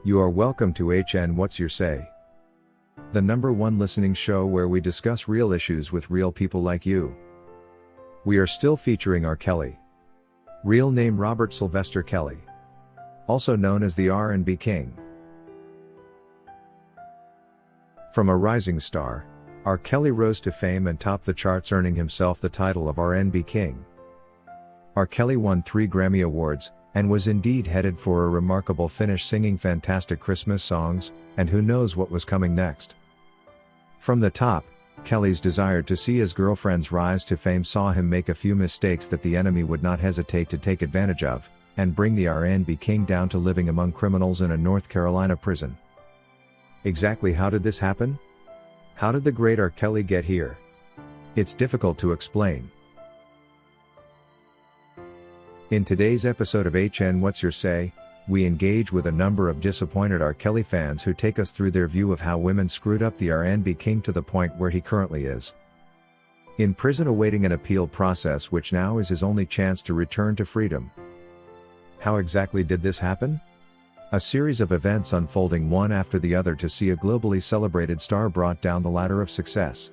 You are welcome to HN What's Your Say? The #1 listening show where we discuss real issues with real people like you. We are still featuring R. Kelly. Real name Robert Sylvester Kelly. Also known as the R&B King. From a rising star, R. Kelly rose to fame and topped the charts, earning himself the title of R&B King. R. Kelly won 3 Grammy Awards, and was indeed headed for a remarkable finish, singing fantastic Christmas songs, and who knows what was coming next. From the top, Kelly's desire to see his girlfriend's rise to fame saw him make a few mistakes that the enemy would not hesitate to take advantage of, and bring the R&B King down to living among criminals in a North Carolina prison. Exactly how did this happen? How did the great R. Kelly get here? It's difficult to explain. In today's episode of HN What's Your Say, we engage with a number of disappointed R. Kelly fans who take us through their view of how women screwed up the R&B King to the point where he currently is in prison awaiting an appeal process, which now is his only chance to return to freedom. How exactly did this happen? A series of events unfolding one after the other to see a globally celebrated star brought down the ladder of success.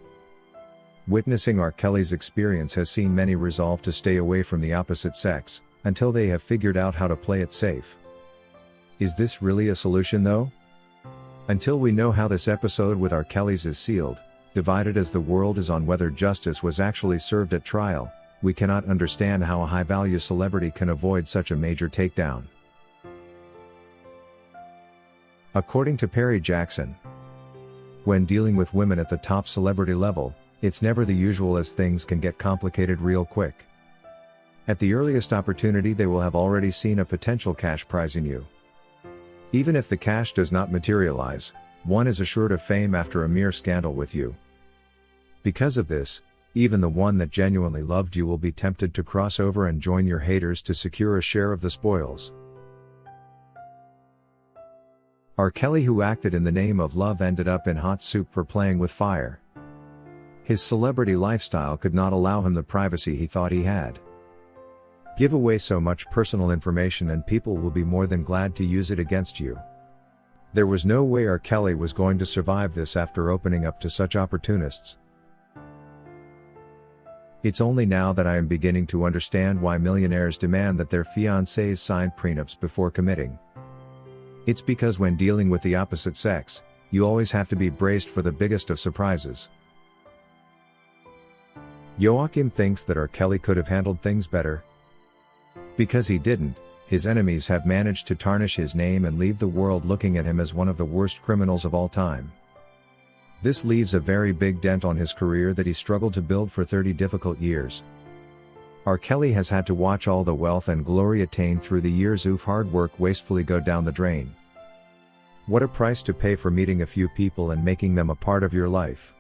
Witnessing R. Kelly's experience has seen many resolve to stay away from the opposite sex, until they have figured out how to play it safe. Is this really a solution though? Until we know how this episode with R. Kelly's is sealed, divided as the world is on whether justice was actually served at trial, we cannot understand how a high-value celebrity can avoid such a major takedown. According to Perry Jackson, when dealing with women at the top celebrity level, it's never the usual, as things can get complicated real quick. At the earliest opportunity, they will have already seen a potential cash prize in you. Even if the cash does not materialize, one is assured of fame after a mere scandal with you. Because of this, even the one that genuinely loved you will be tempted to cross over and join your haters to secure a share of the spoils. R. Kelly, who acted in the name of love, ended up in hot soup for playing with fire. His celebrity lifestyle could not allow him the privacy he thought he had. Give away so much personal information and people will be more than glad to use it against you. There was no way R. Kelly was going to survive this after opening up to such opportunists. It's only now that I am beginning to understand why millionaires demand that their fiancés sign prenups before committing. It's because when dealing with the opposite sex, you always have to be braced for the biggest of surprises. Joachim thinks that R. Kelly could have handled things better. Because he didn't, his enemies have managed to tarnish his name and leave the world looking at him as one of the worst criminals of all time. This leaves a very big dent on his career that he struggled to build for 30 difficult years. R. Kelly has had to watch all the wealth and glory attained through the years of hard work wastefully go down the drain. What a price to pay for meeting a few people and making them a part of your life.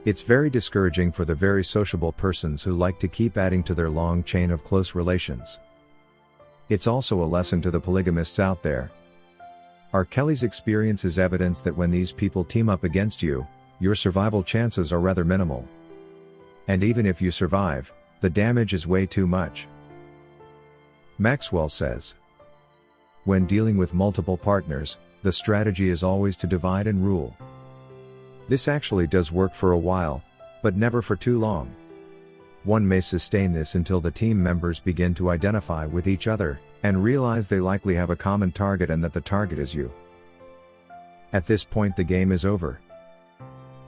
It's very discouraging for the very sociable persons who like to keep adding to their long chain of close relations. It's also a lesson to the polygamists out there. R. Kelly's experience is evidence that when these people team up against you, your survival chances are rather minimal. And even if you survive, the damage is way too much. Maxwell says, when dealing with multiple partners, the strategy is always to divide and rule. This actually does work for a while, but never for too long. One may sustain this until the team members begin to identify with each other, and realize they likely have a common target and that the target is you. At this point, the game is over.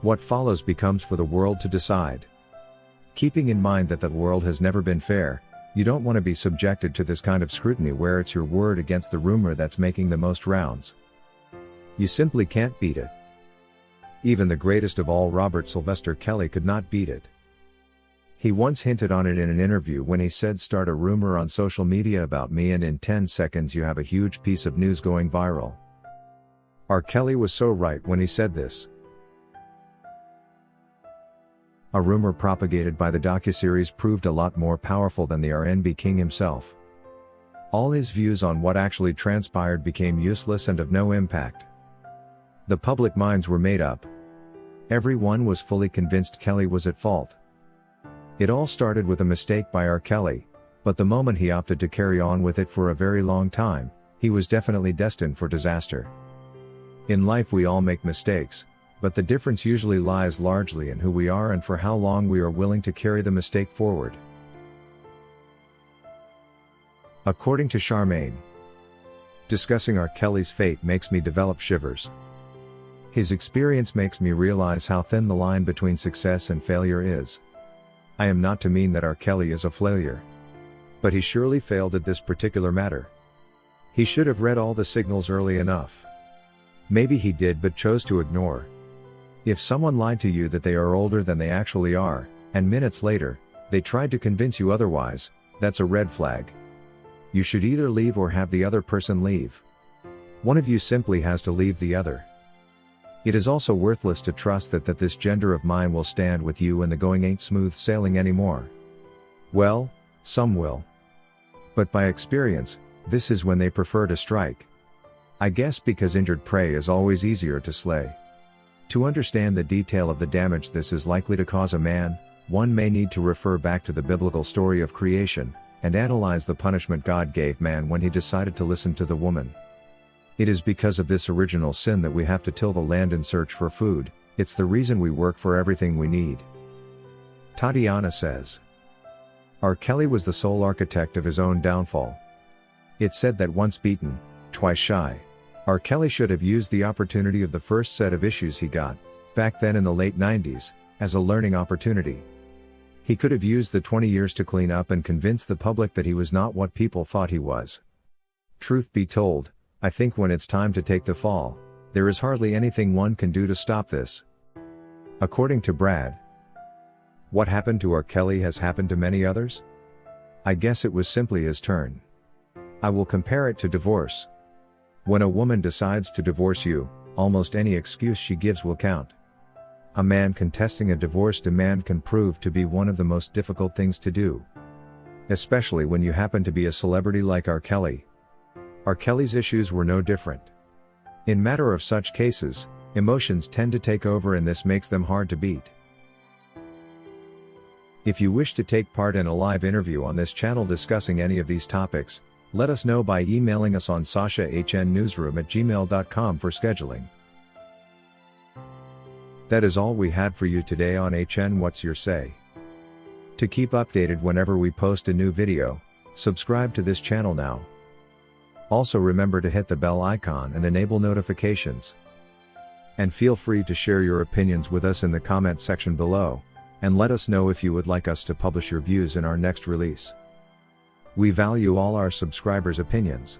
What follows becomes for the world to decide. Keeping in mind that the world has never been fair, you don't want to be subjected to this kind of scrutiny where it's your word against the rumor that's making the most rounds. You simply can't beat it. Even the greatest of all, Robert Sylvester Kelly, could not beat it. He once hinted on it in an interview when he said, "Start a rumor on social media about me and in 10 seconds you have a huge piece of news going viral." R. Kelly was so right when he said this. A rumor propagated by the docuseries proved a lot more powerful than the R&B King himself. All his views on what actually transpired became useless and of no impact. The public minds were made up. Everyone was fully convinced Kelly was at fault. It all started with a mistake by R. Kelly, but the moment he opted to carry on with it for a very long time, he was definitely destined for disaster. In life we all make mistakes, but the difference usually lies largely in who we are and for how long we are willing to carry the mistake forward. According to Charmaine, discussing R. Kelly's fate makes me develop shivers. His experience makes me realize how thin the line between success and failure is. I am not to mean that R. Kelly is a failure. But he surely failed at this particular matter. He should have read all the signals early enough. Maybe he did but chose to ignore. If someone lied to you that they are older than they actually are, and minutes later, they tried to convince you otherwise, that's a red flag. You should either leave or have the other person leave. One of you simply has to leave the other. It is also worthless to trust that this gender of mine will stand with you when the going ain't smooth sailing anymore. Well, some will. But by experience, this is when they prefer to strike. I guess because injured prey is always easier to slay. To understand the detail of the damage this is likely to cause a man, one may need to refer back to the biblical story of creation, and analyze the punishment God gave man when he decided to listen to the woman. It is because of this original sin that we have to till the land in search for food. It's the reason we work for everything we need. Tatiana says, R. Kelly was the sole architect of his own downfall. It's said that once beaten, twice shy, R. Kelly should have used the opportunity of the first set of issues he got, back then in the late 90s, as a learning opportunity. He could have used the 20 years to clean up and convince the public that he was not what people thought he was. Truth be told, I think when it's time to take the fall, there is hardly anything one can do to stop this. According to Brad, what happened to R. Kelly has happened to many others? I guess it was simply his turn. I will compare it to divorce. When a woman decides to divorce you, almost any excuse she gives will count. A man contesting a divorce demand can prove to be one of the most difficult things to do. Especially when you happen to be a celebrity like R. Kelly. R. Kelly's issues were no different. In matter of such cases, emotions tend to take over and this makes them hard to beat. If you wish to take part in a live interview on this channel discussing any of these topics, let us know by emailing us on sashahnnewsroom@gmail.com for scheduling. That is all we had for you today on HN What's Your Say? To keep updated whenever we post a new video, subscribe to this channel now. Also remember to hit the bell icon and enable notifications. And feel free to share your opinions with us in the comment section below, and let us know if you would like us to publish your views in our next release. We value all our subscribers' opinions.